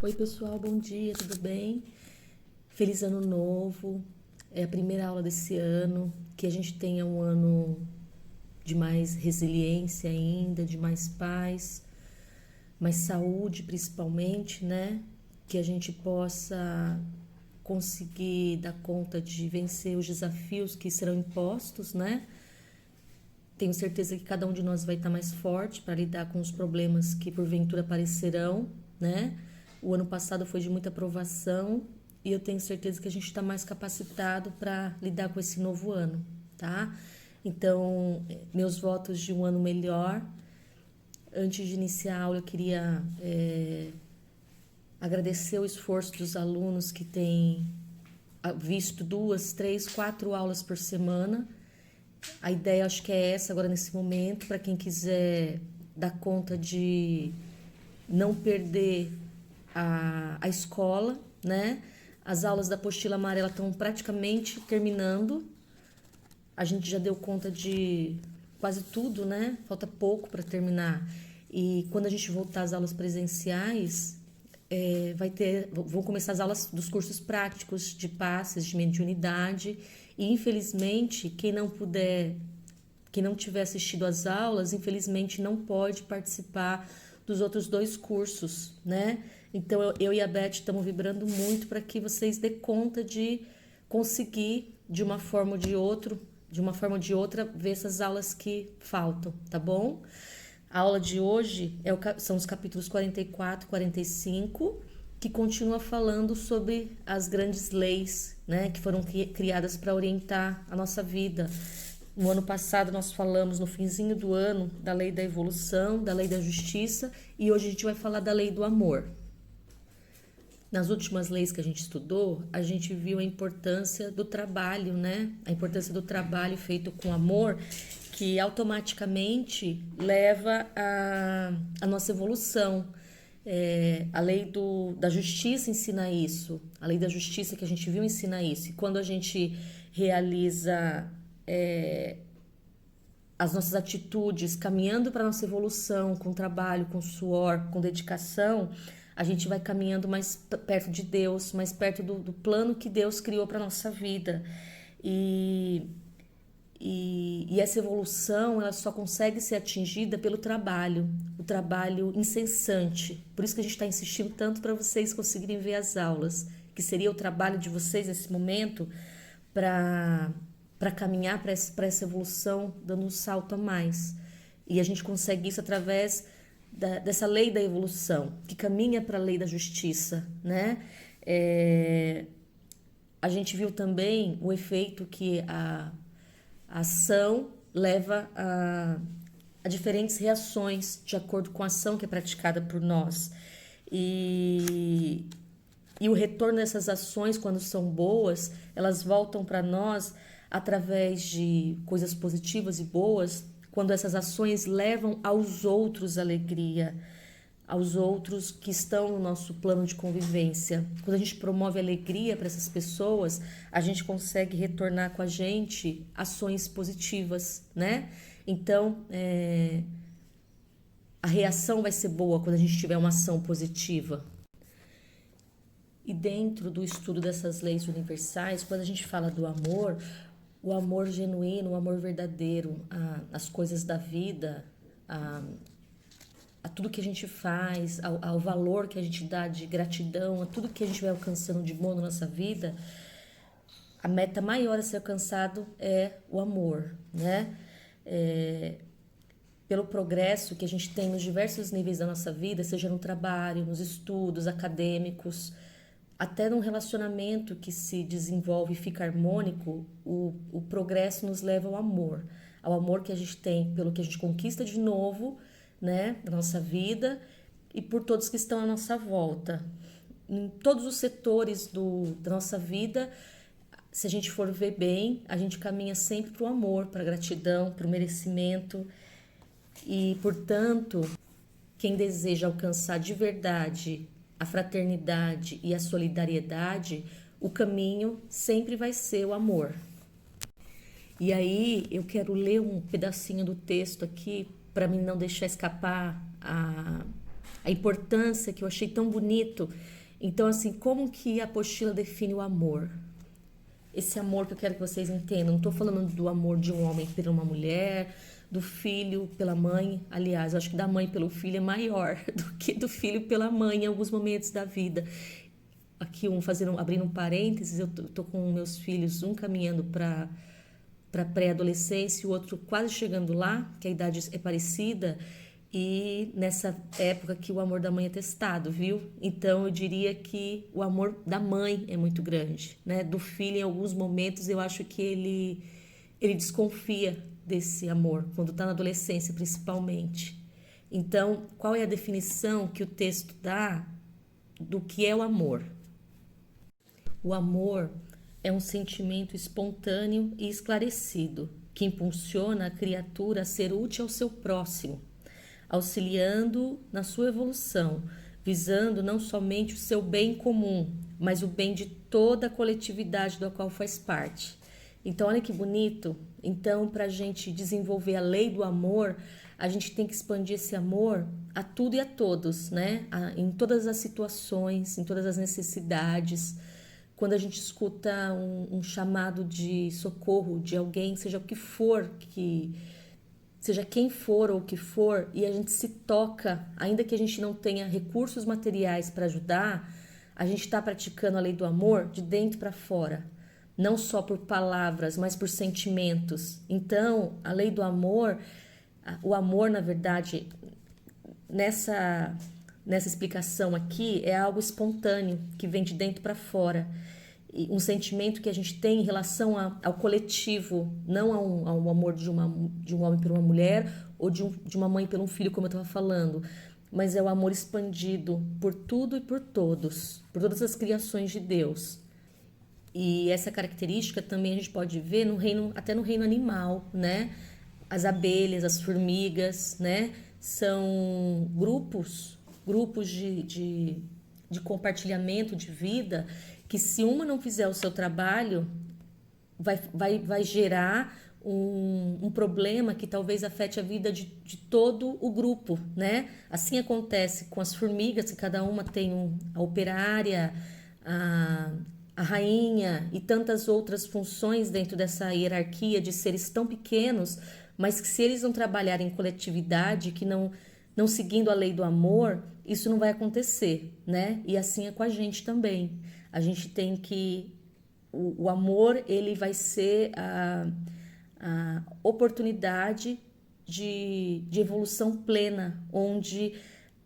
Oi, pessoal, bom dia, tudo bem? Feliz ano novo. É a primeira aula desse ano. Que a gente tenha um ano de mais resiliência ainda, de mais paz, mais saúde principalmente, né? Que a gente possa conseguir dar conta de vencer os desafios que serão impostos, né? Tenho certeza que cada um de nós vai estar mais forte para lidar com os problemas que porventura aparecerão, né? O ano passado foi de muita provação e eu tenho certeza que a gente está mais capacitado para lidar com esse novo ano, tá? Então, meus votos de um ano melhor. Antes de iniciar a aula, eu queria agradecer o esforço dos alunos que têm visto 2, 3, 4 aulas por semana. A ideia acho que é essa agora nesse momento, para quem quiser dar conta de não perder a escola, né? As aulas da apostila amarela estão praticamente terminando. A gente já deu conta de quase tudo, né? Falta pouco para terminar. E quando a gente voltar às aulas presenciais, vão começar as aulas dos cursos práticos de passes, de mediunidade. E infelizmente, quem não tiver assistido às aulas, infelizmente não pode participar dos outros 2 cursos, né? Então eu e a Beth estamos vibrando muito para que vocês dê conta de conseguir de uma forma ou de outra, ver essas aulas que faltam, tá bom? A aula de hoje são os capítulos 44 e 45, que continua falando sobre as grandes leis, né, que foram criadas para orientar a nossa vida. No ano passado nós falamos, no finzinho do ano, da lei da evolução, da lei da justiça, e hoje a gente vai falar da lei do amor. Nas últimas leis que a gente estudou, a gente viu a importância do trabalho, né? A importância do trabalho feito com amor, que automaticamente leva a nossa evolução. A lei da justiça ensina isso. A lei da justiça que a gente viu ensina isso. E quando a gente realiza as nossas atitudes caminhando para a nossa evolução, com trabalho, com suor, com dedicação, a gente vai caminhando mais perto de Deus, mais perto do plano que Deus criou para a nossa vida. E essa evolução ela só consegue ser atingida pelo trabalho, o trabalho incessante. Por isso que a gente está insistindo tanto para vocês conseguirem ver as aulas, que seria o trabalho de vocês nesse momento para caminhar para essa evolução, dando um salto a mais. E a gente consegue isso através dessa lei da evolução, que caminha para a lei da justiça, né? A gente viu também o efeito que a ação leva a diferentes reações de acordo com a ação que é praticada por nós. E o retorno dessas ações, quando são boas, elas voltam para nós através de coisas positivas e boas, quando essas ações levam aos outros alegria, aos outros que estão no nosso plano de convivência. Quando a gente promove alegria para essas pessoas, a gente consegue retornar com a gente ações positivas, né? Então, a reação vai ser boa quando a gente tiver uma ação positiva. E dentro do estudo dessas leis universais, quando a gente fala do amor, o amor genuíno, o amor verdadeiro, as coisas da vida, a tudo que a gente faz, ao valor que a gente dá de gratidão, a tudo que a gente vai alcançando de bom na nossa vida, a meta maior a ser alcançado é o amor, né? Pelo progresso que a gente tem nos diversos níveis da nossa vida, seja no trabalho, nos estudos acadêmicos, até num relacionamento que se desenvolve e fica harmônico, o progresso nos leva ao amor que a gente tem pelo que a gente conquista de novo, né, na nossa vida e por todos que estão à nossa volta. Em todos os setores da nossa vida, se a gente for ver bem, a gente caminha sempre para o amor, para a gratidão, para o merecimento. E, portanto, quem deseja alcançar de verdade a fraternidade e a solidariedade, o caminho sempre vai ser o amor. E aí eu quero ler um pedacinho do texto aqui para mim não deixar escapar a importância que eu achei tão bonito. Então, assim, como que a apostila define o amor? Esse amor que eu quero que vocês entendam. Não estou falando do amor de um homem por uma mulher, do filho pela mãe. Aliás, eu acho que da mãe pelo filho é maior do que do filho pela mãe em alguns momentos da vida. Aqui, abrindo um parênteses, eu tô com meus filhos, um caminhando para pré-adolescência e o outro quase chegando lá, que a idade é parecida, e nessa época que o amor da mãe é testado, viu? Então eu diria que o amor da mãe é muito grande, né? Do filho, em alguns momentos, eu acho que ele desconfia desse amor, quando está na adolescência principalmente. Então, qual é a definição que o texto dá do que é o amor? O amor é um sentimento espontâneo e esclarecido que impulsiona a criatura a ser útil ao seu próximo, auxiliando na sua evolução, visando não somente o seu bem comum, mas o bem de toda a coletividade da qual faz parte. Então, olha que bonito. Então, para a gente desenvolver a lei do amor, a gente tem que expandir esse amor a tudo e a todos, né? Em todas as situações, em todas as necessidades. Quando a gente escuta um chamado de socorro de alguém, seja o que for, seja quem for ou o que for, e a gente se toca, ainda que a gente não tenha recursos materiais para ajudar, a gente está praticando a lei do amor de dentro para fora, não só por palavras, mas por sentimentos. Então, a lei do amor, o amor, na verdade, nessa explicação aqui, é algo espontâneo, que vem de dentro para fora. Um sentimento que a gente tem em relação ao coletivo, não ao amor de um homem por uma mulher ou de uma mãe por um filho, como eu estava falando, mas é o amor expandido por tudo e por todos, por todas as criações de Deus. E essa característica também a gente pode ver até no reino animal, né? As abelhas, as formigas, né? São grupos de compartilhamento de vida que, se uma não fizer o seu trabalho, vai gerar um problema que talvez afete a vida de todo o grupo, né? Assim acontece com as formigas, que cada uma tem a operária, a rainha e tantas outras funções dentro dessa hierarquia de seres tão pequenos, mas que, se eles não trabalharem em coletividade, que não seguindo a lei do amor, isso não vai acontecer, né? E assim é com a gente também. A gente tem que... O amor, ele vai ser a oportunidade de evolução plena, onde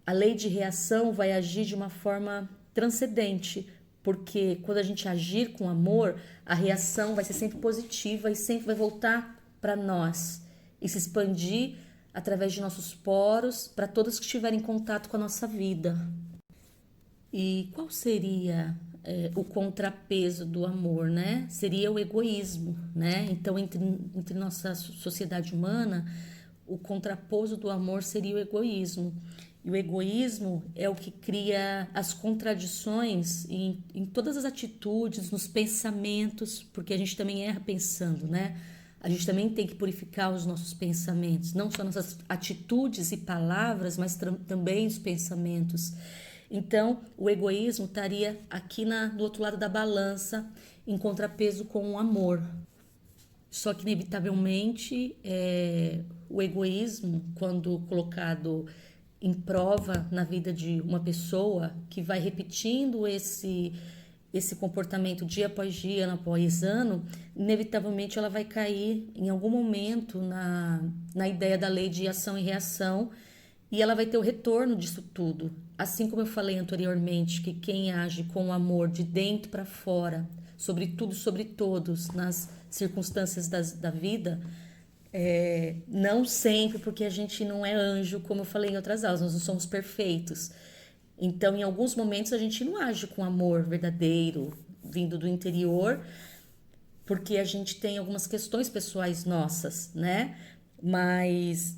a lei de reação vai agir de uma forma transcendente, porque quando a gente agir com amor, a reação vai ser sempre positiva e sempre vai voltar para nós e se expandir através de nossos poros para todos que estiverem em contato com a nossa vida. E qual seria o contrapeso do amor, né? Seria o egoísmo, né? Então, entre nossa sociedade humana, o contraposo do amor seria o egoísmo. E o egoísmo é o que cria as contradições em todas as atitudes, nos pensamentos, porque a gente também erra pensando, né? A gente também tem que purificar os nossos pensamentos, não só nossas atitudes e palavras, mas também os pensamentos. Então, o egoísmo estaria aqui do outro lado da balança, em contrapeso com o amor. Só que, inevitavelmente, o egoísmo, quando colocado em prova na vida de uma pessoa que vai repetindo esse comportamento dia após dia, ano após ano, inevitavelmente ela vai cair em algum momento na ideia da lei de ação e reação, e ela vai ter o retorno disso tudo. Assim como eu falei anteriormente, que quem age com amor de dentro para fora, sobre tudo, sobre todos, nas circunstâncias da vida, não sempre, porque a gente não é anjo, como eu falei em outras aulas, nós não somos perfeitos. Então, em alguns momentos, a gente não age com amor verdadeiro, vindo do interior, porque a gente tem algumas questões pessoais nossas, né? Mas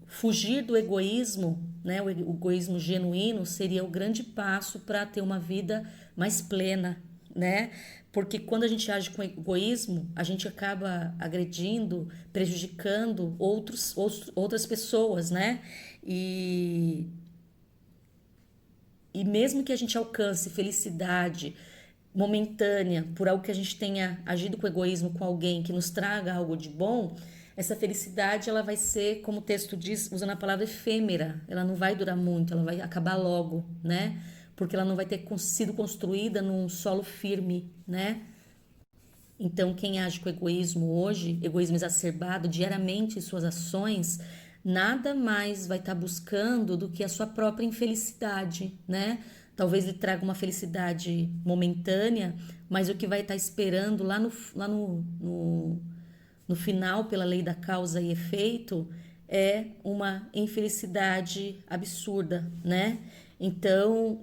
fugir do egoísmo, né? O egoísmo genuíno seria o grande passo para ter uma vida mais plena, né? Porque quando a gente age com egoísmo, a gente acaba agredindo, prejudicando outras pessoas, né? E E mesmo que a gente alcance felicidade momentânea por algo que a gente tenha agido com egoísmo com alguém que nos traga algo de bom, essa felicidade ela vai ser, como o texto diz, usando a palavra efêmera, ela não vai durar muito, ela vai acabar logo, né? Porque ela não vai ter sido construída num solo firme, né? Então, quem age com egoísmo hoje, egoísmo exacerbado, diariamente em suas ações, nada mais vai estar buscando do que a sua própria infelicidade, né? Talvez lhe traga uma felicidade momentânea, mas o que vai estar esperando no final, pela lei da causa e efeito, é uma infelicidade absurda, né? Então,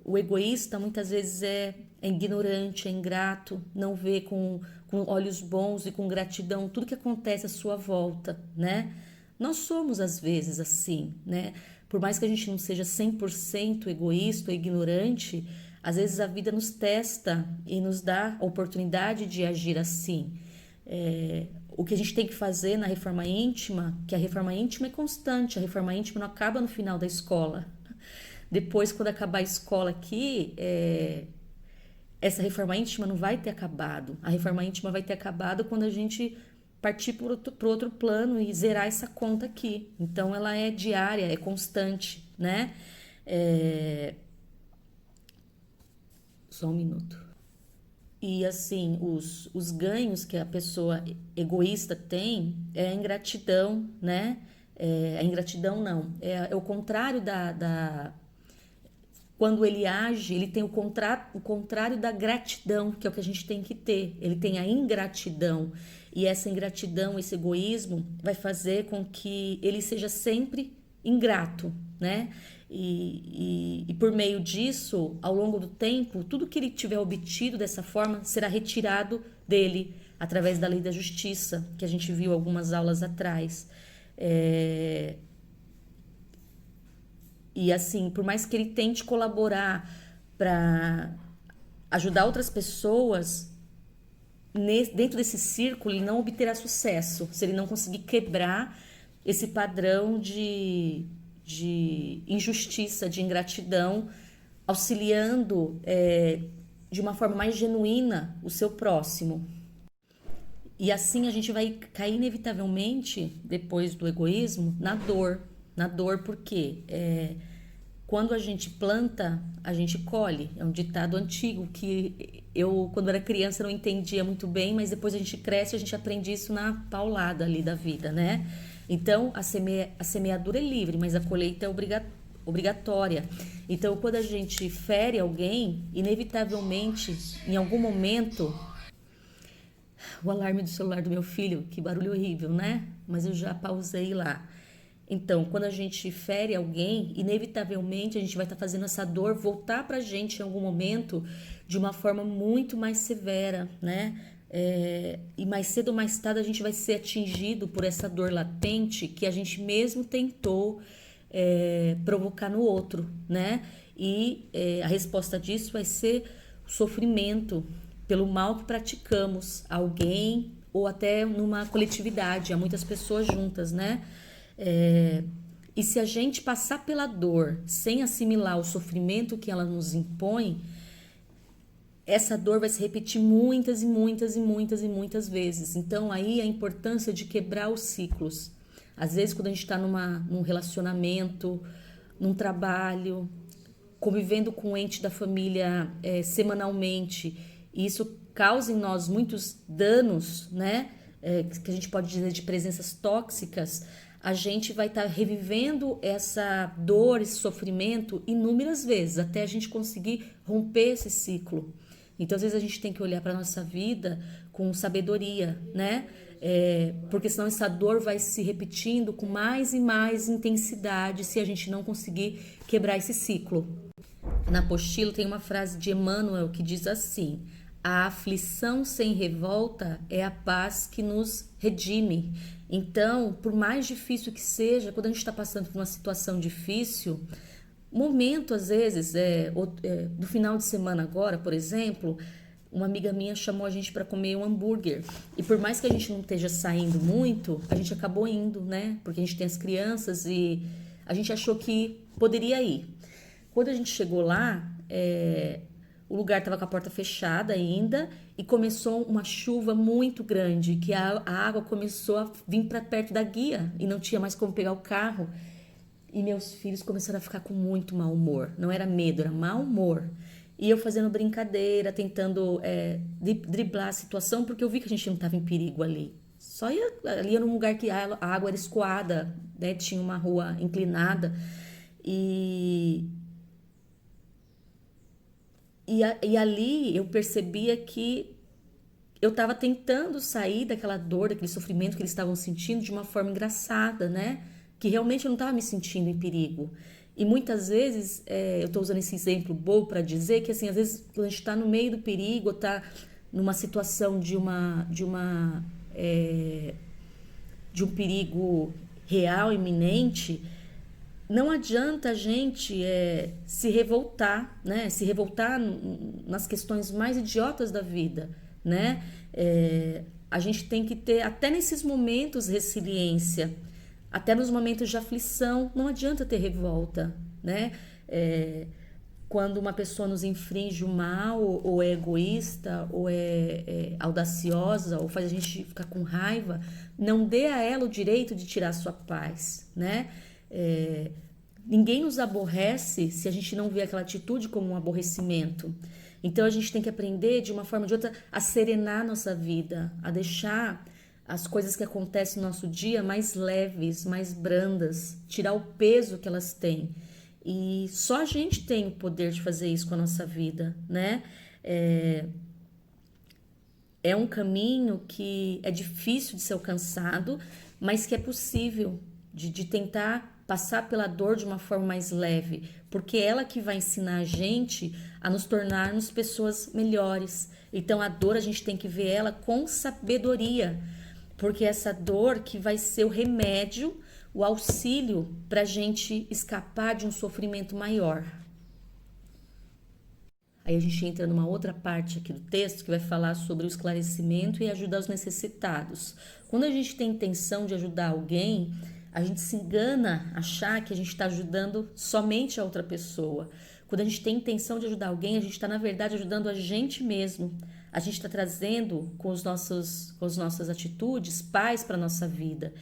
o egoísta muitas vezes é ignorante, é ingrato, não vê com olhos bons e com gratidão tudo que acontece à sua volta, né? Nós somos às vezes assim, né? Por mais que a gente não seja 100% egoísta ou ignorante, às vezes a vida nos testa e nos dá a oportunidade de agir assim. O que a gente tem que fazer na reforma íntima, que a reforma íntima é constante, a reforma íntima não acaba no final da escola. Depois, quando acabar a escola aqui, essa reforma íntima não vai ter acabado. A reforma íntima vai ter acabado quando a gente partir para outro plano e zerar essa conta aqui. Então, ela é diária, é constante, né? Só um minuto. E assim, os ganhos que a pessoa egoísta tem é a ingratidão, né? A ingratidão não, é o contrário quando ele age, ele tem o contrário da gratidão, que é o que a gente tem que ter. Ele tem a ingratidão. E essa ingratidão, esse egoísmo, vai fazer com que ele seja sempre ingrato, né? E por meio disso, ao longo do tempo, tudo que ele tiver obtido dessa forma será retirado dele através da lei da justiça, que a gente viu algumas aulas atrás. E assim, por mais que ele tente colaborar para ajudar outras pessoas, dentro desse círculo ele não obterá sucesso se ele não conseguir quebrar esse padrão de injustiça, de ingratidão, auxiliando de uma forma mais genuína o seu próximo. E assim a gente vai cair inevitavelmente, depois do egoísmo, na dor. Na dor porque quando a gente planta, a gente colhe. É um ditado antigo que eu, quando era criança, não entendia muito bem, mas depois a gente cresce e a gente aprende isso na paulada ali da vida, né? Então, a semeadura é livre, mas a colheita é obrigatória. Então, quando a gente fere alguém, inevitavelmente, em algum momento... O alarme do celular do meu filho, que barulho horrível, né? Mas eu já pausei lá. Então, quando a gente fere alguém, inevitavelmente a gente vai estar fazendo essa dor voltar pra gente em algum momento de uma forma muito mais severa, né? E mais cedo ou mais tarde a gente vai ser atingido por essa dor latente que a gente mesmo tentou provocar no outro, né? E a resposta disso vai ser o sofrimento pelo mal que praticamos a alguém ou até numa coletividade, há muitas pessoas juntas, né? E se a gente passar pela dor sem assimilar o sofrimento que ela nos impõe, essa dor vai se repetir muitas e muitas e muitas e muitas vezes. Então aí a importância de quebrar os ciclos. Às vezes quando a gente está num relacionamento, num trabalho, convivendo com o ente da família semanalmente, e isso causa em nós muitos danos, né? Que a gente pode dizer de presenças tóxicas, a gente vai estar revivendo essa dor, esse sofrimento inúmeras vezes, até a gente conseguir romper esse ciclo. Então, às vezes, a gente tem que olhar para a nossa vida com sabedoria, né? Porque senão essa dor vai se repetindo com mais e mais intensidade se a gente não conseguir quebrar esse ciclo. Na apostila tem uma frase de Emmanuel que diz assim: a aflição sem revolta é a paz que nos redime. Então, por mais difícil que seja, quando a gente está passando por uma situação difícil, momento às vezes, do final de semana agora, por exemplo, uma amiga minha chamou a gente para comer um hambúrguer. E por mais que a gente não esteja saindo muito, a gente acabou indo, né? Porque a gente tem as crianças e a gente achou que poderia ir. Quando a gente chegou lá, o lugar estava com a porta fechada ainda e começou uma chuva muito grande, que a água começou a vir para perto da guia e não tinha mais como pegar o carro. E meus filhos começaram a ficar com muito mau humor. Não era medo, era mau humor. E eu fazendo brincadeira, tentando driblar a situação, porque eu vi que a gente não estava em perigo ali. Só ia, ali era um lugar que a água era escoada, né? Tinha uma rua inclinada. E, e ali eu percebia que eu estava tentando sair daquela dor, daquele sofrimento que eles estavam sentindo de uma forma engraçada, né? Que realmente eu não estava me sentindo em perigo. E muitas vezes, eu estou usando esse exemplo bobo para dizer que, assim, às vezes, quando a gente está no meio do perigo, está numa situação de um perigo real, iminente, não adianta a gente se revoltar, né? Se revoltar nas questões mais idiotas da vida, né? A gente tem que ter, até nesses momentos, resiliência. Até nos momentos de aflição, não adianta ter revolta, né? Quando uma pessoa nos infringe o mal, ou é egoísta, ou é audaciosa, ou faz a gente ficar com raiva, não dê a ela o direito de tirar a sua paz, né? Ninguém nos aborrece se a gente não vê aquela atitude como um aborrecimento. Então a gente tem que aprender, de uma forma ou de outra, a serenar nossa vida, a deixar as coisas que acontecem no nosso dia mais leves, mais brandas, tirar o peso que elas têm. E só a gente tem o poder de fazer isso com a nossa vida, né? É um caminho que é difícil de ser alcançado, mas que é possível de tentar passar pela dor de uma forma mais leve, porque é ela que vai ensinar a gente a nos tornarmos pessoas melhores. Então a dor a gente tem que ver ela com sabedoria, porque essa dor que vai ser o remédio, o auxílio para a gente escapar de um sofrimento maior. Aí a gente entra numa outra parte aqui do texto que vai falar sobre o esclarecimento e ajuda aos necessitados. Quando a gente tem intenção de ajudar alguém, a gente se engana achar que a gente está ajudando somente a outra pessoa. Quando a gente tem intenção de ajudar alguém, a gente está, na verdade, ajudando a gente mesmo. A gente está trazendo com as nossas atitudes paz para a nossa vida.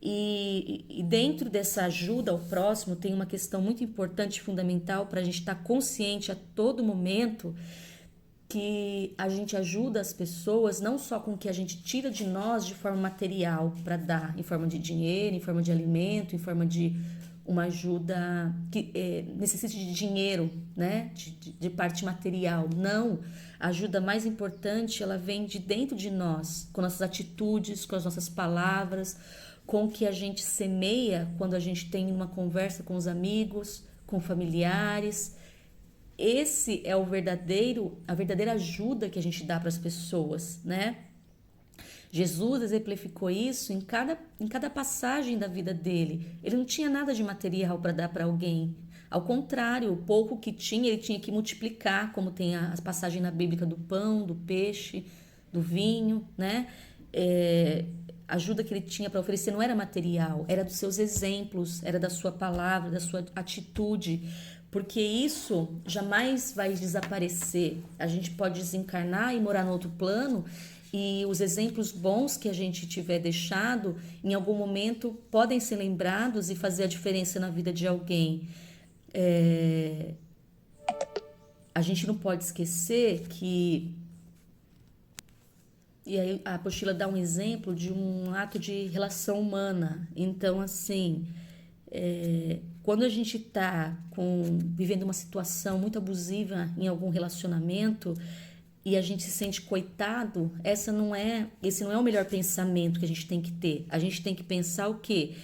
E dentro dessa ajuda ao próximo tem uma questão muito importante e fundamental para a gente estar consciente a todo momento, que a gente ajuda as pessoas não só com o que a gente tira de nós de forma material para dar, em forma de dinheiro, em forma de alimento, em forma de uma ajuda que necessite de dinheiro, né? De parte material. Não, a ajuda mais importante, ela vem de dentro de nós, com nossas atitudes, com as nossas palavras, com o que a gente semeia quando a gente tem uma conversa com os amigos, com familiares. Esse é a verdadeira ajuda que a gente dá para as pessoas, né? Jesus exemplificou isso em cada passagem da vida dele. Ele não tinha nada de material para dar para alguém. Ao contrário, o pouco que tinha, ele tinha que multiplicar, como tem as passagens na Bíblia do pão, do peixe, do vinho, né? A ajuda que ele tinha para oferecer não era material, era dos seus exemplos, era da sua palavra, da sua atitude, porque isso jamais vai desaparecer. A gente pode desencarnar e morar no outro plano, e os exemplos bons que a gente tiver deixado, em algum momento, podem ser lembrados e fazer a diferença na vida de alguém. A gente não pode esquecer que... E aí a apostila dá um exemplo de um ato de relação humana. Então, assim, quando a gente está vivendo uma situação muito abusiva em algum relacionamento e a gente se sente coitado, esse não é o melhor pensamento que a gente tem que ter. A gente tem que pensar o quê?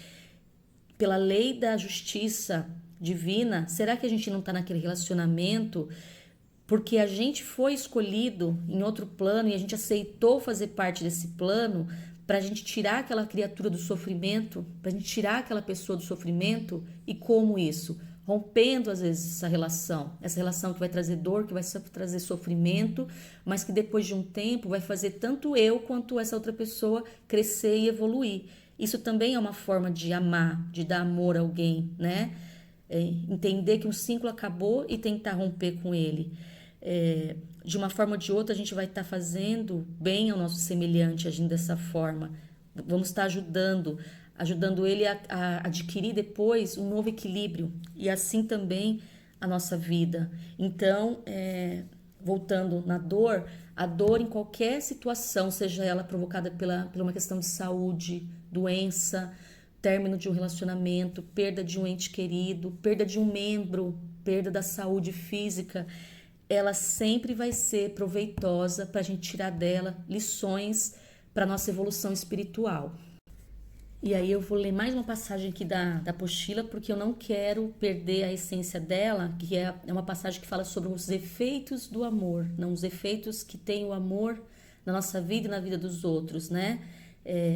Pela lei da justiça divina, será que a gente não está naquele relacionamento porque a gente foi escolhido em outro plano e a gente aceitou fazer parte desse plano para a gente tirar aquela criatura do sofrimento, para a gente tirar aquela pessoa do sofrimento? E como isso? Rompendo às vezes essa relação que vai trazer dor, que vai trazer sofrimento, mas que depois de um tempo vai fazer tanto eu quanto essa outra pessoa crescer e evoluir. Isso também é uma forma de amar, de dar amor a alguém, né? entender que um ciclo acabou e tentar romper com ele. De uma forma ou de outra, a gente vai estar fazendo bem ao nosso semelhante, agindo dessa forma. Vamos estar ajudando ele a adquirir depois um novo equilíbrio e assim também a nossa vida. Então, voltando na dor, a dor em qualquer situação, seja ela provocada por uma questão de saúde, doença, término de um relacionamento, perda de um ente querido, perda de um membro, perda da saúde física, ela sempre vai ser proveitosa para a gente tirar dela lições para a nossa evolução espiritual. E aí eu vou ler mais uma passagem aqui da apostila, porque eu não quero perder a essência dela, que é uma passagem que fala sobre os efeitos do amor, não os efeitos que tem o amor na nossa vida e na vida dos outros, né?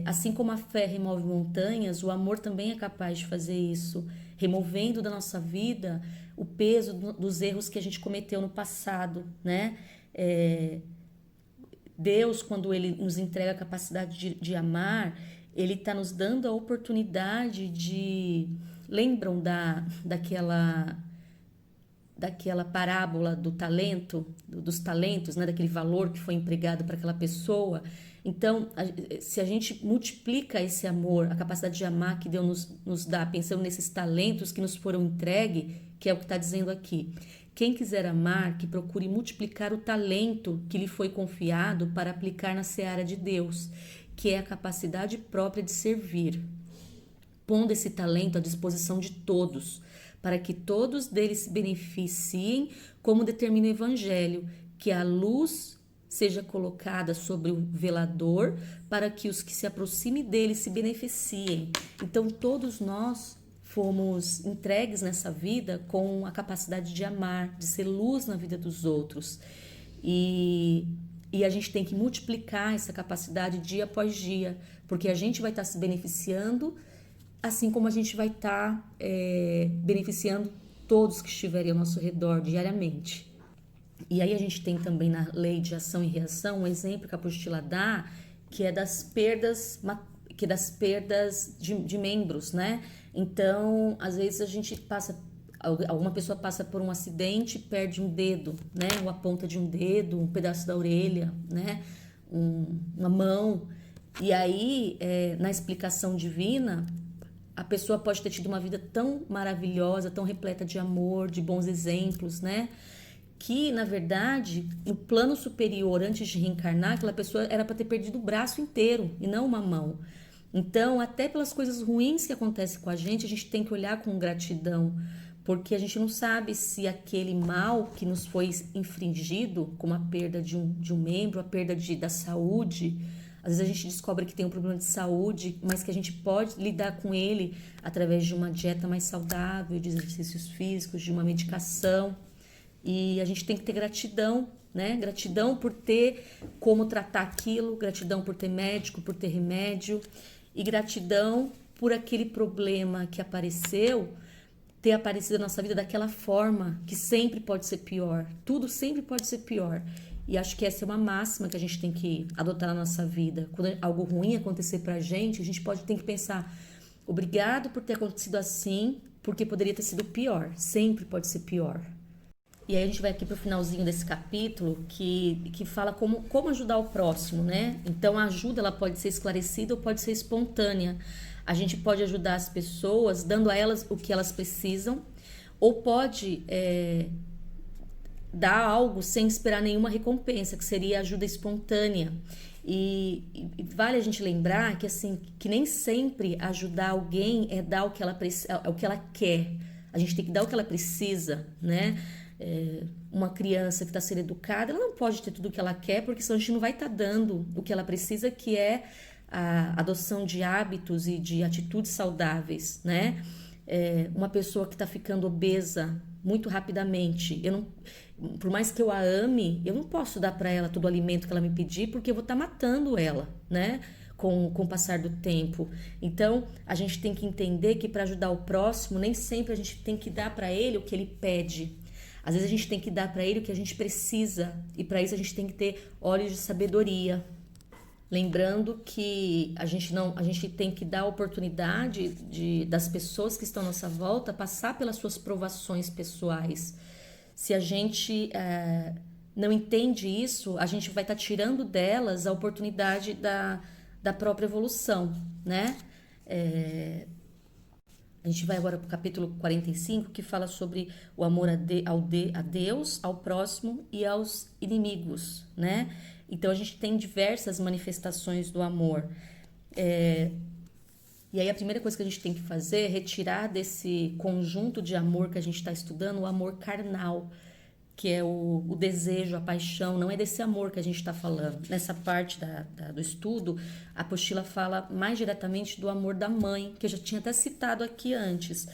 Assim como a fé remove montanhas, o amor também é capaz de fazer isso, removendo da nossa vida o peso dos erros que a gente cometeu no passado, né? Deus, quando Ele nos entrega a capacidade de amar, Ele está nos dando a oportunidade de... Lembram daquela parábola do talento, dos talentos, né? Daquele valor que foi empregado para aquela pessoa? Então, se a gente multiplica esse amor, a capacidade de amar que Deus nos dá, pensando nesses talentos que nos foram entregues, que é o que está dizendo aqui. Quem quiser amar, que procure multiplicar o talento que lhe foi confiado para aplicar na seara de Deus, que é a capacidade própria de servir, pondo esse talento à disposição de todos, para que todos deles se beneficiem, como determina o Evangelho, que a luz seja colocada sobre o velador, para que os que se aproximem dele se beneficiem. Então, todos nós fomos entregues nessa vida com a capacidade de amar, de ser luz na vida dos outros. E a gente tem que multiplicar essa capacidade dia após dia, porque a gente vai estar se beneficiando, assim como a gente vai estar beneficiando todos que estiverem ao nosso redor diariamente. E aí a gente tem também na lei de ação e reação um exemplo que a apostila dá, que é das perdas de membros, né? Então, às vezes alguma pessoa passa por um acidente e perde um dedo, né? Ou a ponta de um dedo, um pedaço da orelha, né? Uma mão. E aí, na explicação divina, a pessoa pode ter tido uma vida tão maravilhosa, tão repleta de amor, de bons exemplos, né? Que, na verdade, no plano superior, antes de reencarnar, aquela pessoa era para ter perdido o braço inteiro e não uma mão. Então, até pelas coisas ruins que acontecem com a gente tem que olhar com gratidão, porque a gente não sabe se aquele mal que nos foi infringido, como a perda de um membro, a perda da saúde, às vezes a gente descobre que tem um problema de saúde, mas que a gente pode lidar com ele através de uma dieta mais saudável, de exercícios físicos, de uma medicação. E a gente tem que ter gratidão, né? Gratidão por ter como tratar aquilo, gratidão por ter médico, por ter remédio, e gratidão por aquele problema que apareceu, ter aparecido na nossa vida daquela forma, que sempre pode ser pior. Tudo sempre pode ser pior. E acho que essa é uma máxima que a gente tem que adotar na nossa vida. Quando algo ruim acontecer pra gente, a gente tem que pensar: obrigado por ter acontecido assim, porque poderia ter sido pior. Sempre pode ser pior. E aí a gente vai aqui para o finalzinho desse capítulo que fala como ajudar o próximo, né? Então a ajuda ela pode ser esclarecida ou pode ser espontânea. A gente pode ajudar as pessoas dando a elas o que elas precisam, ou pode dar algo sem esperar nenhuma recompensa, que seria ajuda espontânea. E vale a gente lembrar que assim, que nem sempre ajudar alguém é dar o que ela quer. A gente tem que dar o que ela precisa, né? Uma criança que está sendo educada, ela não pode ter tudo o que ela quer, porque senão a gente não vai estar dando o que ela precisa, que é a adoção de hábitos e de atitudes saudáveis, né? Uma pessoa que está ficando obesa muito rapidamente, por mais que eu a ame, eu não posso dar para ela todo o alimento que ela me pedir, porque eu vou estar matando ela, né? Com o passar do tempo. Então, a gente tem que entender que para ajudar o próximo, nem sempre a gente tem que dar para ele o que ele pede. Às vezes a gente tem que dar para ele o que a gente precisa, e para isso a gente tem que ter olhos de sabedoria. Lembrando que a gente tem que dar a oportunidade das pessoas que estão à nossa volta passar pelas suas provações pessoais. Se a gente não entende isso, a gente vai estar tirando delas a oportunidade da própria evolução, né? A gente vai agora para o capítulo 45, que fala sobre o amor a Deus, ao próximo e aos inimigos, né? Então, a gente tem diversas manifestações do amor. E aí, a primeira coisa que a gente tem que fazer é retirar desse conjunto de amor que a gente está estudando o amor carnal, que é o desejo, a paixão. Não é desse amor que a gente está falando. Nessa parte do estudo, a apostila fala mais diretamente do amor da mãe, que eu já tinha até citado aqui antes.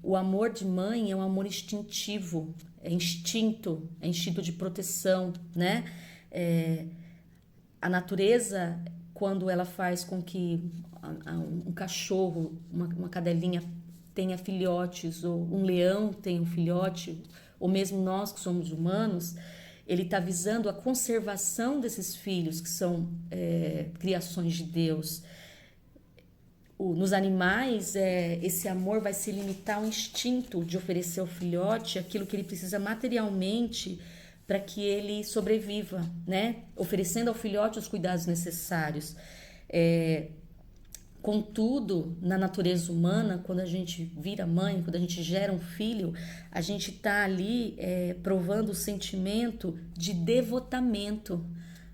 O amor de mãe é um amor instintivo, é instinto de proteção, né? A natureza, quando ela faz com que um cachorro, uma cadelinha tenha filhotes, ou um leão tenha um filhote, ou mesmo nós que somos humanos, ele está visando a conservação desses filhos, que são criações de Deus. Nos animais, esse amor vai se limitar ao instinto de oferecer ao filhote aquilo que ele precisa materialmente para que ele sobreviva, né? Oferecendo ao filhote os cuidados necessários. Contudo, na natureza humana, quando a gente vira mãe, quando a gente gera um filho, a gente está ali provando o sentimento de devotamento.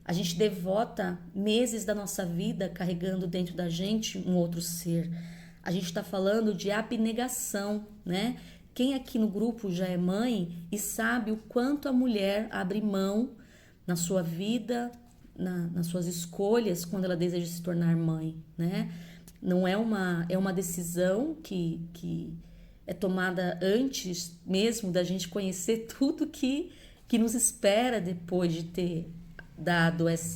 A gente devota meses da nossa vida carregando dentro da gente um outro ser. A gente está falando de abnegação, né? Quem aqui no grupo já é mãe e sabe o quanto a mulher abre mão na sua vida, nas suas escolhas, quando ela deseja se tornar mãe, né? Não é uma decisão que é tomada antes mesmo da gente conhecer tudo que nos espera depois de ter dado esse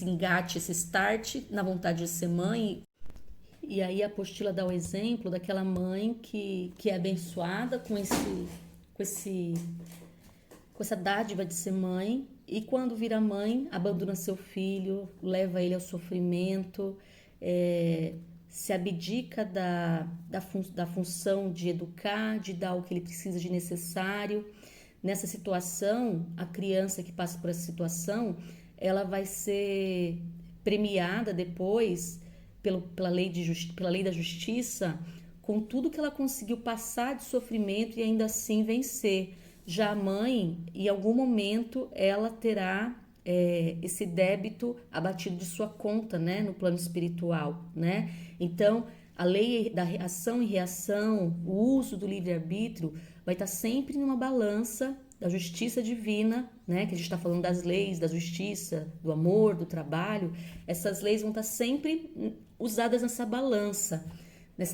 engate, esse start na vontade de ser mãe. E aí a apostila dá o exemplo daquela mãe que é abençoada com essa dádiva de ser mãe, e quando vira mãe, abandona seu filho, leva ele ao sofrimento, se abdica da função de educar, de dar o que ele precisa de necessário. Nessa situação, a criança que passa por essa situação, ela vai ser premiada depois pela lei da justiça, com tudo que ela conseguiu passar de sofrimento e ainda assim vencer. Já a mãe, em algum momento, ela terá esse débito abatido de sua conta, né, no plano espiritual, né? Então, a lei da ação e reação, o uso do livre-arbítrio vai estar sempre numa balança da justiça divina, né? Que a gente está falando das leis, da justiça, do amor, do trabalho. Essas leis vão estar sempre usadas nessa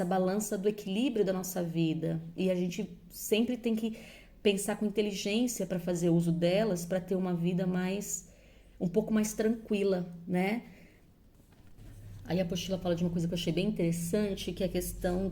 balança do equilíbrio da nossa vida. E a gente sempre tem que pensar com inteligência para fazer uso delas, para ter uma vida um pouco mais tranquila, né? Aí a apostila fala de uma coisa que eu achei bem interessante, que é a questão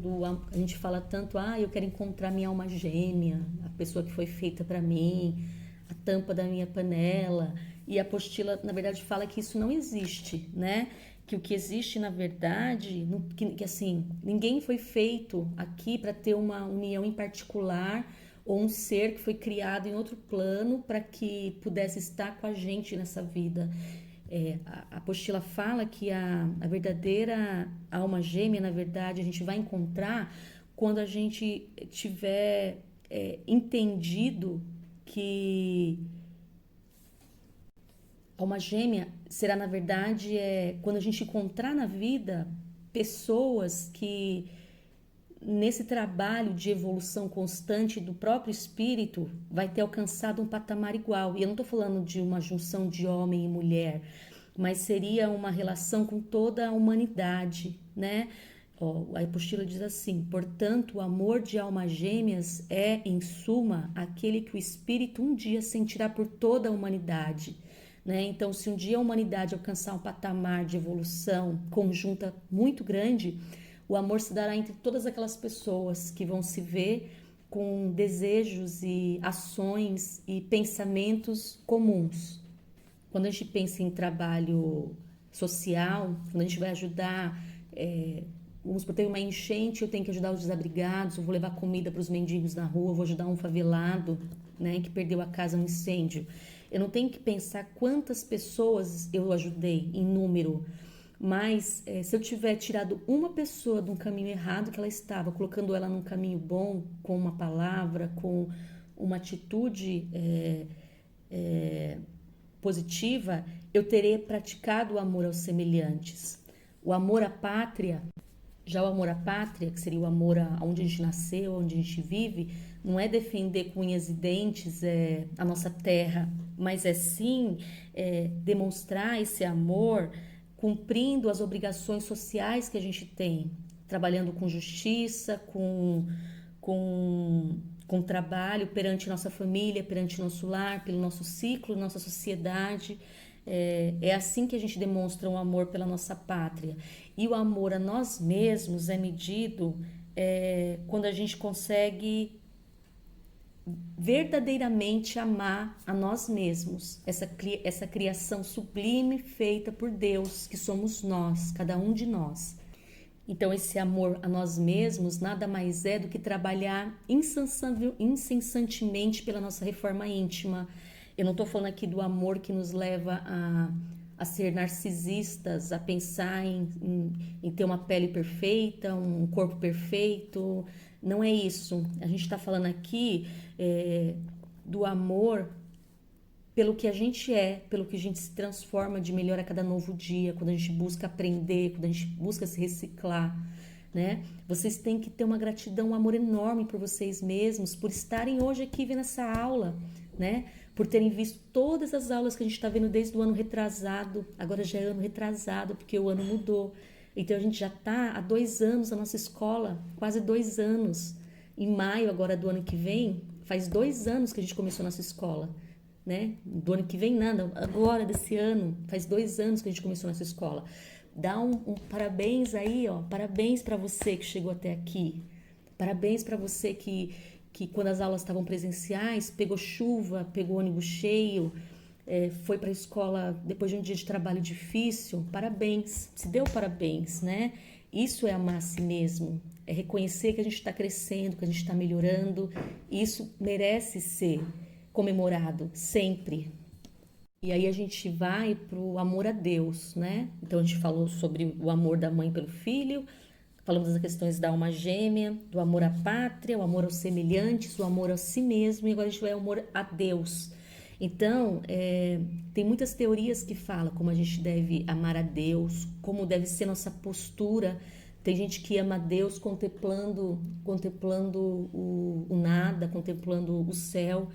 a gente fala tanto, eu quero encontrar minha alma gêmea, a pessoa que foi feita para mim, a tampa da minha panela. E a apostila, na verdade, fala que isso não existe, né? Que o que existe, na verdade, que assim, ninguém foi feito aqui para ter uma união em particular, ou um ser que foi criado em outro plano para que pudesse estar com a gente nessa vida. A apostila fala que a verdadeira alma gêmea, na verdade, a gente vai encontrar quando a gente tiver entendido que a alma gêmea será, na verdade, quando a gente encontrar na vida pessoas que, nesse trabalho de evolução constante do próprio espírito, vai ter alcançado um patamar igual. E eu não estou falando de uma junção de homem e mulher, mas seria uma relação com toda a humanidade, né? A apostila diz assim: portanto, o amor de almas gêmeas é, em suma, aquele que o espírito um dia sentirá por toda a humanidade. Né? Então, se um dia a humanidade alcançar um patamar de evolução conjunta muito grande, o amor se dará entre todas aquelas pessoas que vão se ver com desejos e ações e pensamentos comuns. Quando a gente pensa em trabalho social, quando a gente vai ajudar, vamos supor, tem uma enchente, eu tenho que ajudar os desabrigados, eu vou levar comida para os mendigos na rua, eu vou ajudar um favelado, né, que perdeu a casa no incêndio. Eu não tenho que pensar quantas pessoas eu ajudei em número, mas se eu tiver tirado uma pessoa de um caminho errado que ela estava, colocando ela num caminho bom, com uma palavra, com uma atitude positiva, eu terei praticado o amor aos semelhantes. O amor à pátria, já o amor à pátria, que seria o amor aonde a gente nasceu, onde a gente vive, não é defender com unhas e dentes a nossa terra, mas é sim demonstrar esse amor cumprindo as obrigações sociais que a gente tem, trabalhando com justiça, com trabalho perante nossa família, perante nosso lar, pelo nosso ciclo, nossa sociedade. É assim que a gente demonstra um amor pela nossa pátria. E o amor a nós mesmos é medido quando a gente consegue verdadeiramente amar a nós mesmos, essa criação sublime feita por Deus, que somos nós, cada um de nós. Então, esse amor a nós mesmos nada mais é do que trabalhar incessantemente pela nossa reforma íntima. Eu não estou falando aqui do amor que nos leva a ser narcisistas, a pensar em ter uma pele perfeita, um corpo perfeito. Não é isso. A gente está falando aqui do amor pelo que a gente pelo que a gente se transforma de melhor a cada novo dia, quando a gente busca aprender, quando a gente busca se reciclar, né? Vocês têm que ter uma gratidão, um amor enorme por vocês mesmos, por estarem hoje aqui vendo essa aula, né? Por terem visto todas as aulas que a gente está vendo desde o ano retrasado, agora já é ano retrasado, porque o ano mudou. Então a gente já está há 2 anos na nossa escola, quase 2 anos. Em maio agora do ano que vem, faz 2 anos que a gente começou a nossa escola. Né? Do ano que vem nada, agora desse ano, faz 2 anos que a gente começou nessa escola. Dá um parabéns aí, ó, parabéns para você que chegou até aqui, parabéns para você que quando as aulas estavam presenciais, pegou chuva, pegou ônibus cheio, foi para a escola depois de um dia de trabalho difícil, parabéns, se deu parabéns, né? Isso é amar a si mesmo, é reconhecer que a gente está crescendo, que a gente está melhorando, e isso merece ser comemorado sempre. E aí a gente vai pro amor a Deus, né? Então a gente falou sobre o amor da mãe pelo filho, falamos das questões da alma gêmea, do amor à pátria, o amor aos semelhantes, o amor a si mesmo, e agora a gente vai ao amor a Deus. Então, tem muitas teorias que falam como a gente deve amar a Deus, como deve ser nossa postura. Tem gente que ama a Deus contemplando o nada, contemplando o céu.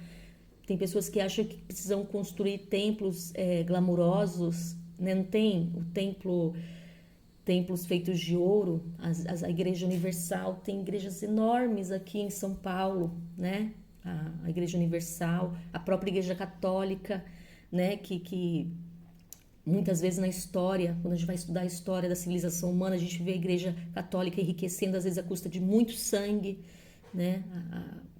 Tem pessoas que acham que precisam construir templos glamurosos, né? Não tem o templos feitos de ouro. A Igreja Universal tem igrejas enormes aqui em São Paulo, né? A Igreja Universal, a própria Igreja Católica, né? Que muitas vezes na história, quando a gente vai estudar a história da civilização humana, a gente vê a Igreja Católica enriquecendo às vezes à custa de muito sangue, né?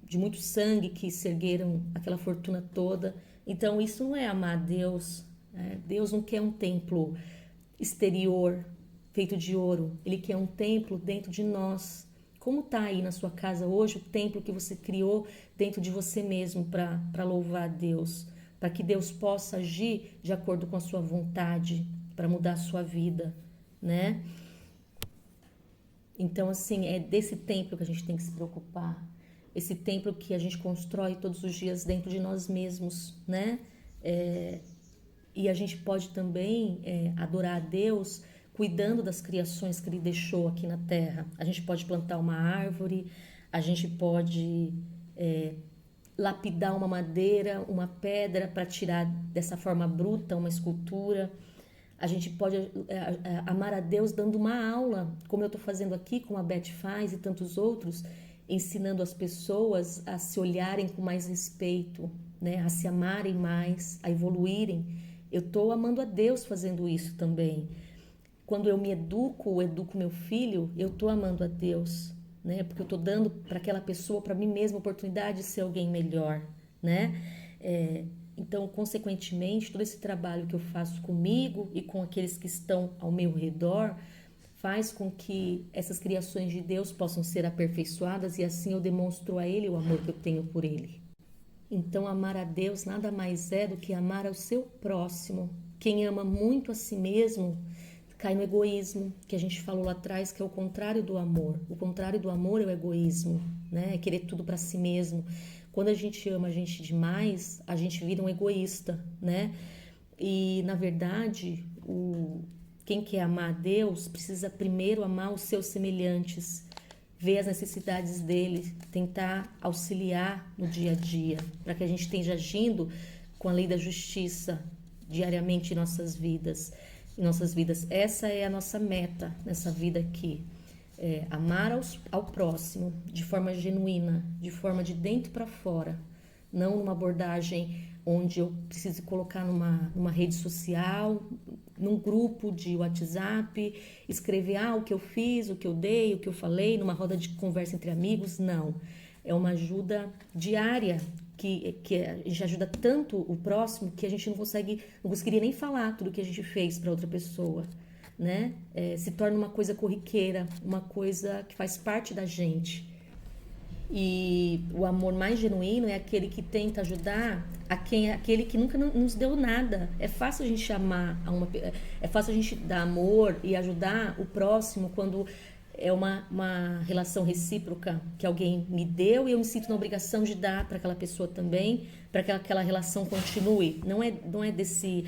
De muito sangue que se ergueram aquela fortuna toda. Então isso não é amar a Deus, né? Deus não quer um templo exterior feito de ouro, Ele quer um templo dentro de nós. Como está aí na sua casa hoje o templo que você criou dentro de você mesmo para louvar a Deus, para que Deus possa agir de acordo com a sua vontade, para mudar a sua vida, né? Então assim, é desse templo que a gente tem que se preocupar. Esse templo que a gente constrói todos os dias dentro de nós mesmos, né? E a gente pode também adorar a Deus cuidando das criações que Ele deixou aqui na Terra. A gente pode plantar uma árvore, a gente pode lapidar uma madeira, uma pedra para tirar dessa forma bruta uma escultura. A gente pode amar a Deus dando uma aula, como eu estou fazendo aqui, como a Beth faz e tantos outros, ensinando as pessoas a se olharem com mais respeito, né? A se amarem mais, a evoluírem. Eu estou amando a Deus fazendo isso também. Quando eu me educo meu filho, eu estou amando a Deus, né? Porque eu estou dando para aquela pessoa, para mim mesma, a oportunidade de ser alguém melhor, né? Então, consequentemente, todo esse trabalho que eu faço comigo e com aqueles que estão ao meu redor faz com que essas criações de Deus possam ser aperfeiçoadas e assim eu demonstro a Ele o amor que eu tenho por Ele. Então, amar a Deus nada mais é do que amar ao seu próximo. Quem ama muito a si mesmo cai no egoísmo, que a gente falou lá atrás, que é o contrário do amor. O contrário do amor é o egoísmo, né? É querer tudo para si mesmo. Quando a gente ama a gente demais, a gente vira um egoísta, né? E, na verdade, quem quer amar a Deus precisa primeiro amar os seus semelhantes, ver as necessidades deles, tentar auxiliar no dia a dia, para que a gente esteja agindo com a lei da justiça diariamente em nossas vidas. Essa é a nossa meta nessa vida aqui. Amar ao próximo de forma genuína, de forma de dentro para fora, não numa abordagem onde eu preciso colocar numa rede social, num grupo de WhatsApp, escrever o que eu fiz, o que eu dei, o que eu falei, numa roda de conversa entre amigos. Não, é uma ajuda diária que a gente ajuda tanto o próximo que a gente não conseguiria nem falar tudo que a gente fez para outra pessoa, né? Se torna uma coisa corriqueira, uma coisa que faz parte da gente. E o amor mais genuíno é aquele que tenta ajudar aquele que nunca nos deu nada. É fácil a gente amar é fácil a gente dar amor e ajudar o próximo quando é uma relação recíproca que alguém me deu e eu me sinto na obrigação de dar para aquela pessoa também, para que aquela relação continue. Não é desse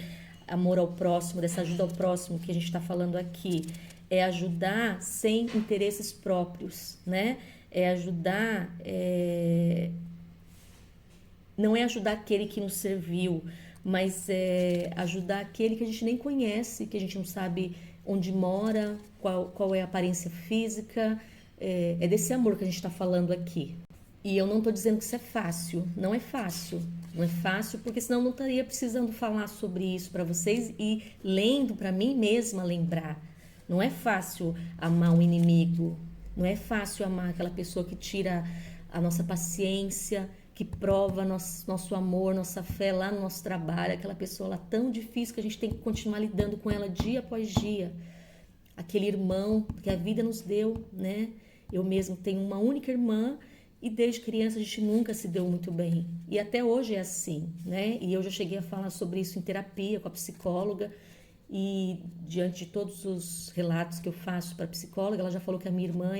amor ao próximo, dessa ajuda ao próximo que a gente está falando aqui. É ajudar sem interesses próprios, né? Não é ajudar aquele que nos serviu, mas é ajudar aquele que a gente nem conhece, que a gente não sabe onde mora, qual é a aparência física. É desse amor que a gente está falando aqui. E eu não estou dizendo que isso é fácil, não é fácil. Não é fácil porque senão eu não estaria precisando falar sobre isso para vocês e lendo para mim mesma lembrar. Não é fácil amar um inimigo, não é fácil amar aquela pessoa que tira a nossa paciência, que prova nosso amor, nossa fé lá no nosso trabalho, aquela pessoa lá tão difícil que a gente tem que continuar lidando com ela dia após dia. Aquele irmão que a vida nos deu, né? Eu mesmo tenho uma única irmã e desde criança a gente nunca se deu muito bem. E até hoje é assim, né? E eu já cheguei a falar sobre isso em terapia com a psicóloga. E diante de todos os relatos que eu faço para a psicóloga, ela já falou que a minha irmã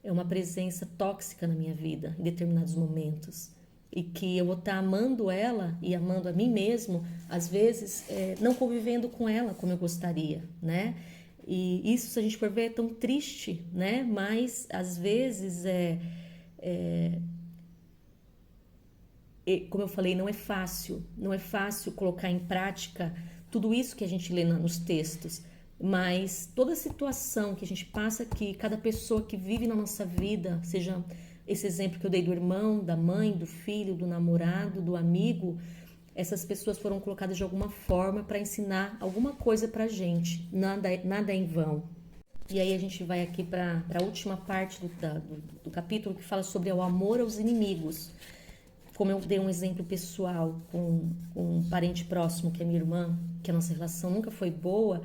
é uma presença tóxica na minha vida em determinados momentos e que eu vou estar amando ela e amando a mim mesmo, às vezes não convivendo com ela como eu gostaria, né? E isso, se a gente for ver, é tão triste, né? Mas às vezes como eu falei, não é fácil colocar em prática tudo isso que a gente lê nos textos, mas toda situação que a gente passa aqui, cada pessoa que vive na nossa vida, seja esse exemplo que eu dei do irmão, da mãe, do filho, do namorado, do amigo, essas pessoas foram colocadas de alguma forma para ensinar alguma coisa pra gente, nada é em vão. E aí a gente vai aqui para a última parte do capítulo que fala sobre o amor aos inimigos. Como eu dei um exemplo pessoal com um parente próximo, que é minha irmã, que a nossa relação nunca foi boa,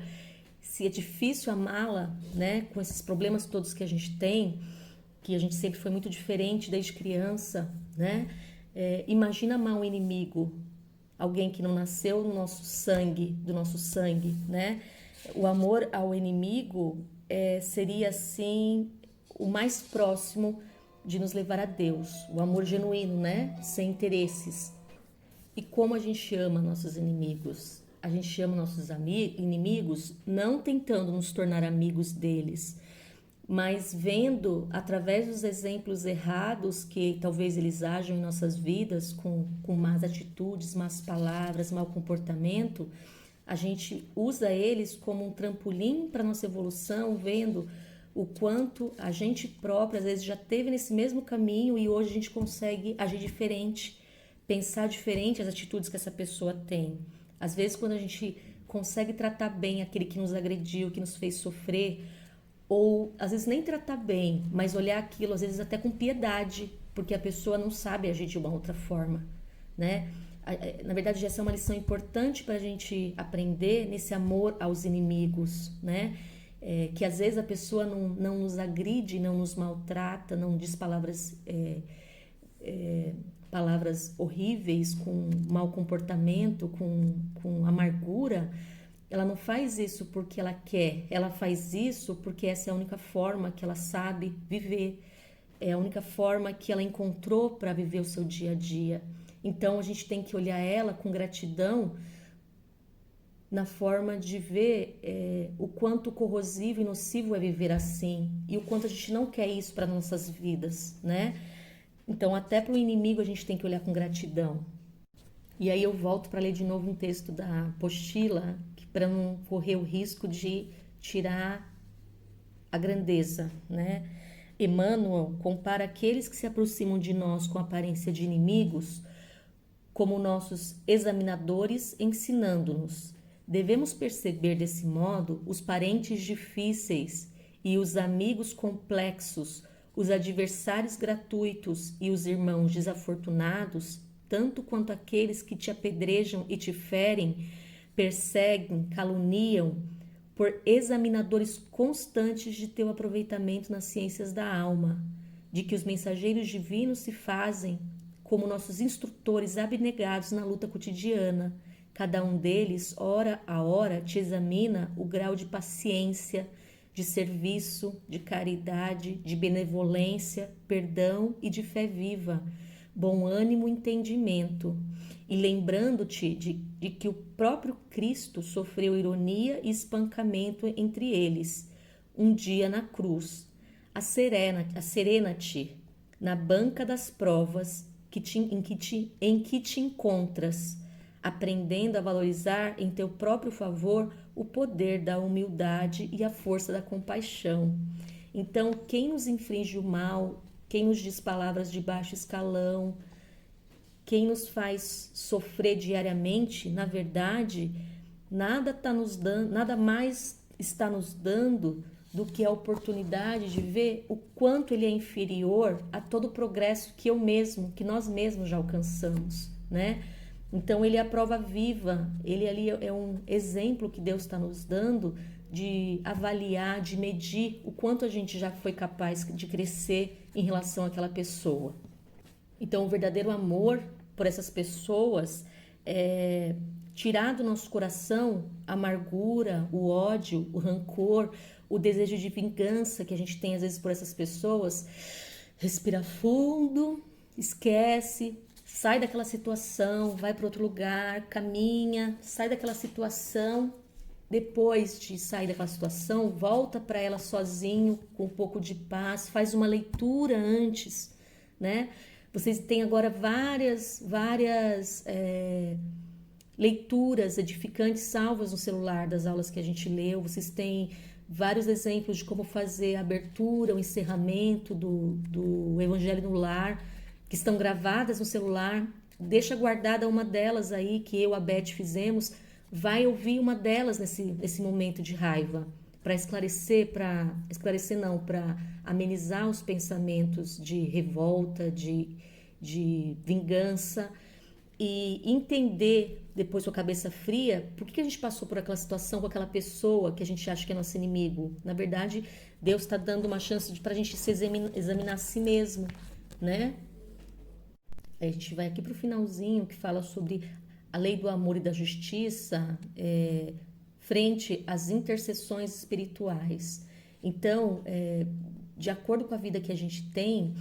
se é difícil amá-la, né, com esses problemas todos que a gente tem, que a gente sempre foi muito diferente desde criança, né? Imagina amar um inimigo, alguém que não nasceu no nosso sangue, do nosso sangue, né? O amor ao inimigo seria, assim, o mais próximo de nos levar a Deus, o amor genuíno, né? Sem interesses. E como a gente ama nossos inimigos? A gente ama nossos inimigos não tentando nos tornar amigos deles, mas vendo através dos exemplos errados que talvez eles ajam em nossas vidas com más atitudes, más palavras, mau comportamento, a gente usa eles como um trampolim para nossa evolução, vendo o quanto a gente própria às vezes já teve nesse mesmo caminho e hoje a gente consegue agir diferente, pensar diferente as atitudes que essa pessoa tem. Às vezes quando a gente consegue tratar bem aquele que nos agrediu, que nos fez sofrer, ou às vezes nem tratar bem, mas olhar aquilo às vezes até com piedade, porque a pessoa não sabe agir de uma outra forma, né? Na verdade, essa é uma lição importante para a gente aprender nesse amor aos inimigos, né? Que às vezes a pessoa não nos agride, não nos maltrata, não diz palavras horríveis, com mau comportamento, com amargura. Ela não faz isso porque ela quer, ela faz isso porque essa é a única forma que ela sabe viver, é a única forma que ela encontrou para viver o seu dia a dia. Então a gente tem que olhar ela com gratidão na forma de ver o quanto corrosivo e nocivo é viver assim e o quanto a gente não quer isso para nossas vidas, né? Então até para o inimigo a gente tem que olhar com gratidão. E aí eu volto para ler de novo um texto da apostila, para não correr o risco de tirar a grandeza, né? Emmanuel compara aqueles que se aproximam de nós com aparência de inimigos como nossos examinadores, ensinando-nos. Devemos perceber desse modo os parentes difíceis e os amigos complexos, os adversários gratuitos e os irmãos desafortunados, tanto quanto aqueles que te apedrejam e te ferem, perseguem, caluniam, por examinadores constantes de teu aproveitamento nas ciências da alma, de que os mensageiros divinos se fazem como nossos instrutores abnegados na luta cotidiana. Cada um deles, hora a hora, te examina o grau de paciência, de serviço, de caridade, de benevolência, perdão e de fé viva, bom ânimo e entendimento, e lembrando-te de que o próprio Cristo sofreu ironia e espancamento entre eles, um dia na cruz. Acerena-te na banca das provas em que te encontras, aprendendo a valorizar em teu próprio favor o poder da humildade e a força da compaixão. Então, quem nos inflige o mal, quem nos diz palavras de baixo escalão, quem nos faz sofrer diariamente, na verdade, nada mais está nos dando do que a oportunidade de ver o quanto ele é inferior a todo o progresso que nós mesmos já alcançamos, né? Então ele é a prova viva, ele ali é um exemplo que Deus está nos dando de avaliar, de medir o quanto a gente já foi capaz de crescer em relação àquela pessoa. Então o verdadeiro amor por essas pessoas é tirar do nosso coração a amargura, o ódio, o rancor, o desejo de vingança que a gente tem às vezes por essas pessoas. Respira fundo, esquece, sai daquela situação, vai para outro lugar, caminha, sai daquela situação. Depois de sair daquela situação, volta para ela sozinho, com um pouco de paz, faz uma leitura antes, né? Vocês têm agora várias leituras edificantes salvas no celular das aulas que a gente leu. Vocês têm vários exemplos de como fazer a abertura, o encerramento do Evangelho no Lar, que estão gravadas no celular. Deixa guardada uma delas aí, que eu e a Beth fizemos. Vai ouvir uma delas nesse momento de raiva, para para amenizar os pensamentos de revolta, de vingança, e entender depois com a cabeça fria por que a gente passou por aquela situação com aquela pessoa que a gente acha que é nosso inimigo. Na verdade, Deus está dando uma chance para a gente se examinar a si mesmo, né? Aí a gente vai aqui para o finalzinho, que fala sobre a lei do amor e da justiça frente às intercessões espirituais. Então, de acordo com a vida que a gente tem,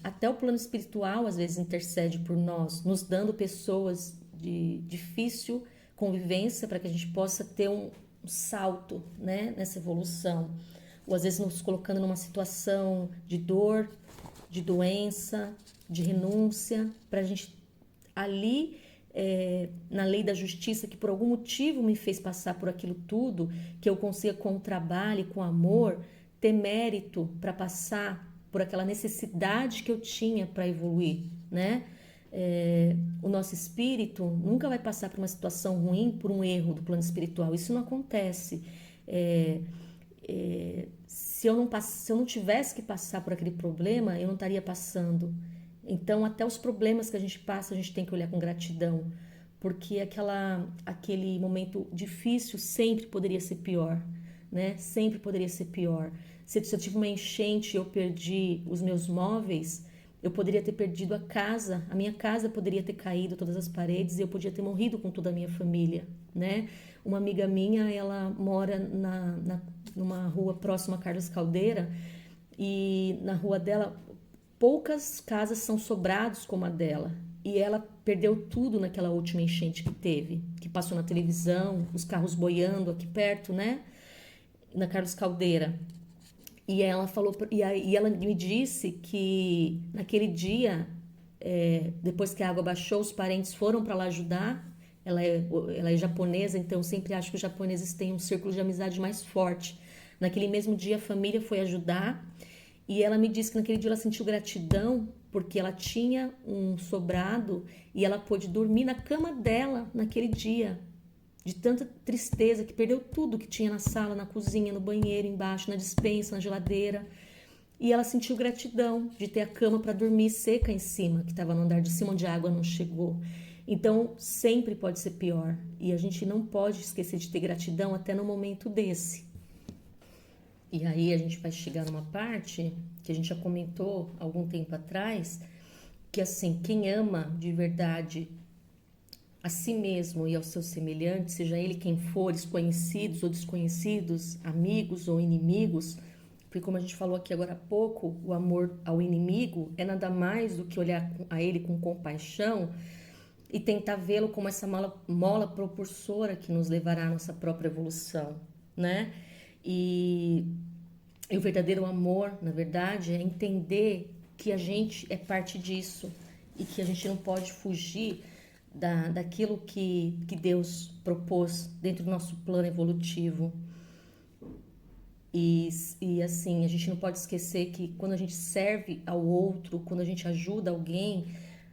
até o plano espiritual às vezes intercede por nós, nos dando pessoas de difícil convivência para que a gente possa ter um salto, né, nessa evolução. Ou às vezes nos colocando numa situação de dor, de doença, de renúncia, para a gente ali, na lei da justiça, que por algum motivo me fez passar por aquilo tudo, que eu consiga com o trabalho e com amor ter mérito para passar por aquela necessidade que eu tinha para evoluir, né? O nosso espírito nunca vai passar por uma situação ruim por um erro do plano espiritual. Isso não acontece. se eu não tivesse que passar por aquele problema, eu não estaria passando. Então, até os problemas que a gente passa, a gente tem que olhar com gratidão, porque aquele momento difícil sempre poderia ser pior, né? Sempre poderia ser pior. Se eu tive uma enchente e eu perdi os meus móveis, eu poderia ter perdido a minha casa poderia ter caído, todas as paredes, e eu podia ter morrido com toda a minha família, né? Uma amiga minha, ela mora numa rua próxima a Carlos Caldeira, e na rua dela, poucas casas são sobrados como a dela. E ela perdeu tudo naquela última enchente que teve, que passou na televisão, os carros boiando aqui perto, né? Na Carlos Caldeira. E ela falou, e ela me disse que naquele dia, depois que a água baixou, os parentes foram para lá ajudar. Ela é japonesa, então eu sempre acho que os japoneses têm um círculo de amizade mais forte. Naquele mesmo dia, a família foi ajudar. E ela me disse que naquele dia ela sentiu gratidão porque ela tinha um sobrado e ela pôde dormir na cama dela naquele dia, de tanta tristeza, que perdeu tudo que tinha na sala, na cozinha, no banheiro, embaixo, na despensa, na geladeira. E ela sentiu gratidão de ter a cama para dormir seca em cima, que estava no andar de cima onde a água não chegou. Então, sempre pode ser pior. E a gente não pode esquecer de ter gratidão até no momento desse. E aí a gente vai chegar numa parte que a gente já comentou algum tempo atrás, que assim, quem ama de verdade a si mesmo e aos seus semelhantes, seja ele quem for, conhecidos ou desconhecidos, amigos ou inimigos, porque como a gente falou aqui agora há pouco, o amor ao inimigo é nada mais do que olhar a ele com compaixão e tentar vê-lo como essa mola propulsora que nos levará à nossa própria evolução, né? E o verdadeiro amor, na verdade, é entender que a gente é parte disso e que a gente não pode fugir daquilo que Deus propôs dentro do nosso plano evolutivo. E assim, a gente não pode esquecer que quando a gente serve ao outro, quando a gente ajuda alguém,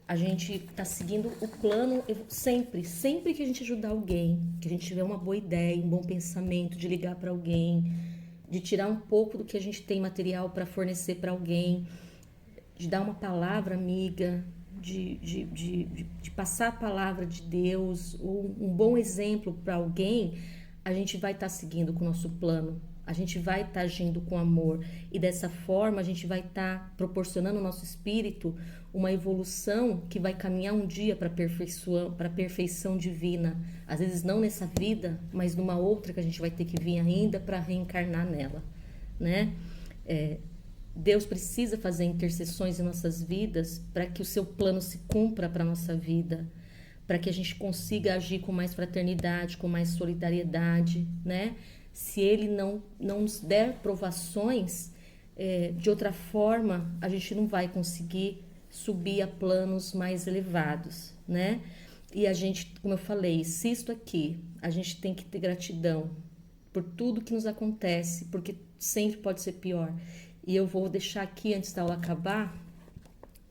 a gente está seguindo o plano sempre que a gente ajudar alguém, que a gente tiver uma boa ideia, um bom pensamento de ligar para alguém, de tirar um pouco do que a gente tem material para fornecer para alguém, de dar uma palavra amiga, de passar a palavra de Deus, ou um bom exemplo para alguém, a gente vai estar seguindo com o nosso plano, a gente vai estar agindo com amor, e dessa forma a gente vai estar proporcionando ao nosso espírito uma evolução que vai caminhar um dia para a perfeição divina, às vezes não nessa vida, mas numa outra que a gente vai ter que vir ainda para reencarnar nela, né? Deus precisa fazer intercessões em nossas vidas para que o seu plano se cumpra para a nossa vida, para que a gente consiga agir com mais fraternidade, com mais solidariedade, né? Se Ele não nos der provações, de outra forma, a gente não vai conseguir subir a planos mais elevados, né? E a gente, como eu falei, insisto aqui, a gente tem que ter gratidão por tudo que nos acontece, porque sempre pode ser pior. E eu vou deixar aqui, antes da aula acabar,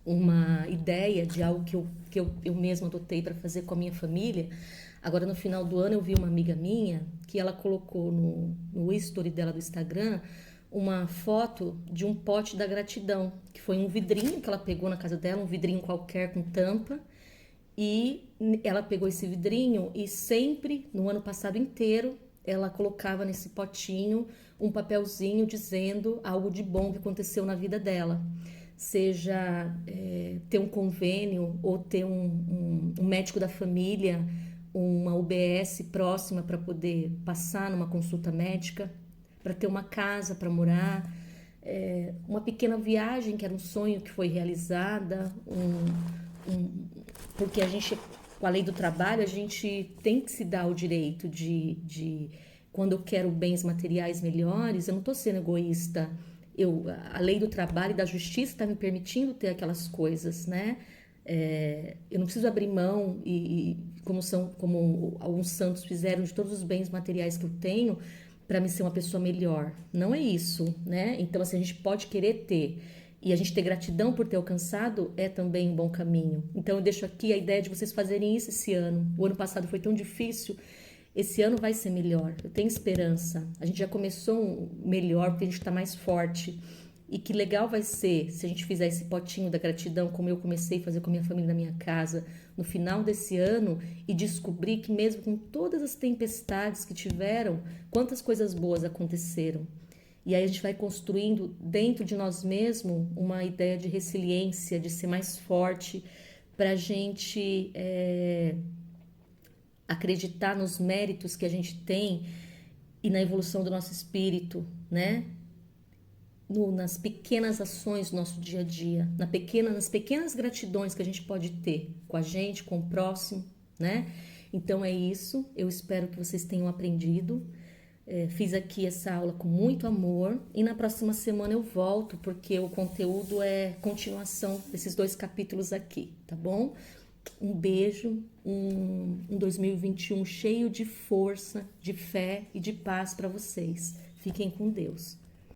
uma ideia de algo que eu mesma adotei para fazer com a minha família. Agora, no final do ano, eu vi uma amiga minha que ela colocou no history dela do Instagram uma foto de um pote da gratidão, que foi um vidrinho que ela pegou na casa dela, um vidrinho qualquer com tampa, e ela pegou esse vidrinho e sempre, no ano passado inteiro, ela colocava nesse potinho um papelzinho dizendo algo de bom que aconteceu na vida dela. Seja ter um convênio ou ter um médico da família, uma UBS próxima para poder passar numa consulta médica, para ter uma casa para morar, uma pequena viagem que era um sonho que foi realizada, porque a gente, com a lei do trabalho, a gente tem que se dar o direito de quando eu quero bens materiais melhores, eu não estou sendo egoísta. A lei do trabalho e da justiça está me permitindo ter aquelas coisas, né? Eu não preciso abrir mão como alguns santos fizeram, de todos os bens materiais que eu tenho para me ser uma pessoa melhor. Não é isso, né? Então, assim, a gente pode querer ter e a gente ter gratidão por ter alcançado é também um bom caminho. Então, eu deixo aqui a ideia de vocês fazerem isso esse ano. O ano passado foi tão difícil. esse ano vai ser melhor, eu tenho esperança. A gente já começou melhor porque a gente está mais forte. E que legal vai ser se a gente fizer esse potinho da gratidão, como eu comecei a fazer com a minha família na minha casa, no final desse ano, e descobrir que mesmo com todas as tempestades que tiveram, quantas coisas boas aconteceram. E aí a gente vai construindo dentro de nós mesmos uma ideia de resiliência, de ser mais forte, para a gente acreditar nos méritos que a gente tem e na evolução do nosso espírito, né? Nas pequenas ações do nosso dia a dia, nas pequenas gratidões que a gente pode ter com a gente, com o próximo, né? Então é isso, eu espero que vocês tenham aprendido. Fiz aqui essa aula com muito amor e na próxima semana eu volto, porque o conteúdo é continuação desses 2 capítulos aqui, tá bom? Um beijo, um 2021 cheio de força, de fé e de paz para vocês. Fiquem com Deus.